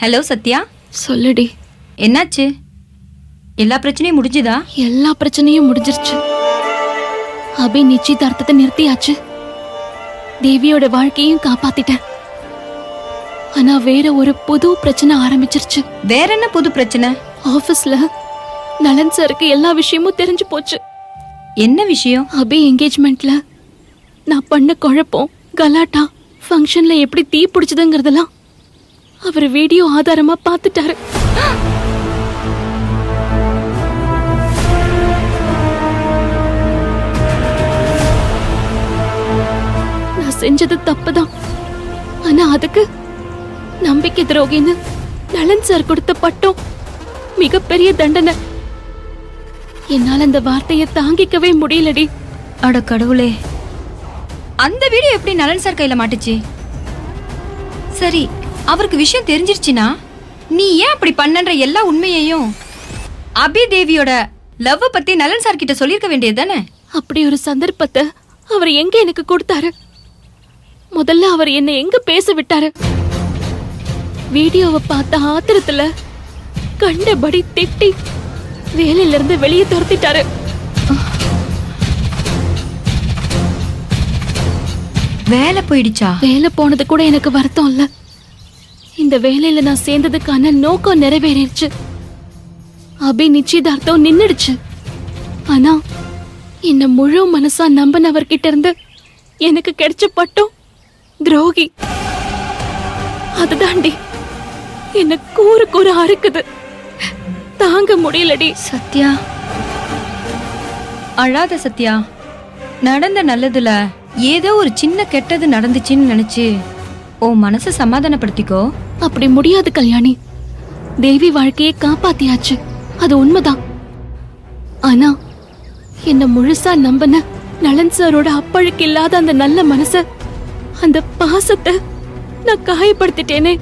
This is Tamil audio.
ஹலோ சத்யா, சொல்லுடி. என்னாச்சு? எல்லா பிரச்சனையும் முடிஞ்சுதா? எல்லா பிரச்சனையும் முடிஞ்சிருச்சு. அபி நிச்சயதார்த்தத்தை நிறுத்தியாச்சு. தேவியோட வாழ்க்கையும் காப்பாத்திட்டேன். ஆனா வேற ஒரு புது பிரச்சனை ஆரம்பிச்சிருச்சு. வேற என்ன புது பிரச்சனை? ஆபீஸ்ல நலன் சாருக்கு எல்லா விஷயமும் தெரிஞ்சு போச்சு. என்ன விஷயம்? அபி என்கேஜ்மெண்ட்ல நான் பண்ண குழப்பம், கலாட்டா, ஃபங்க்ஷன்ல எப்படி தீ பிடிச்சதுங்கிறதெல்லாம் அவர் வீடியோ ஆதாரமா பார்த்துட்டாரு. நான் செஞ்சது தப்புதான். ஆனா அதுக்கு நம்பிக்கை துரோகின்னு நலன் சார் கொடுத்த பட்டம் மிகப்பெரிய தண்டனை. என்னால அந்த வார்த்தையை தாங்கிக்கவே முடியலடி. அட கடவுளே, அந்த வீடியோ எப்படி நலன் சார் கையில மாட்டுச்சு? சரி, அவருக்கு விஷயம் தெரிஞ்சிருச்சுன்னா நீ ஏன் அப்படி பண்ணன்ற எல்லா உண்மையையும் அபி தேவியோட லவ் பத்தி நலன் சார் கிட்ட சொல்லிருக்க வேண்டியது தானே? அப்படி ஒரு சந்தர்ப்பத்தை அவர் எங்க எனக்கு கொடுத்தாரு? முதல்ல அவர் என்ன எங்க பேச விட்டாரு? வீடியோவை பார்த்த ஆத்திரத்துல கண்டபடி திட்டி வேலையில இருந்து வெளியே துரத்திட்டாரு. வேலை போயிடுச்சா? வேலை போனது கூட எனக்கு வருத்தம் இல்ல. இந்த வேலையில நான் சேர்ந்ததுக்கான நோக்கம் நிறைவேறிடுச்சு. அபி நிச்சயதார்த்தம் நின்னுடுச்சு. ஆனா என்ன முழு மனசா நம்பினவர்கிட்ட இருந்து எனக்கு கிடைச்ச பட்டம் துரோகி. அதுதாண்டி என்ன கூறு கூறு அறுக்குது. தாங்க முடியலடி. சத்யா, அழாத சத்யா. நடந்த நல்லதுல ஏதோ ஒரு சின்ன கெட்டது நடந்துச்சுன்னு நினைச்சு உன் மனசை சமாதானப்படுத்திக்கோ. அப்படி முடியாது கல்யாணி. தேவி வாழ்க்கையை காப்பாத்தியாச்சு, அது உண்மைதான். ஆனா என்ன முழுசா நம்பின நலன் சாரோட அப்பழுக்கு இல்லாத அந்த நல்ல மனச, அந்த பாசத்தை நான் காயப்படுத்திட்டேனே.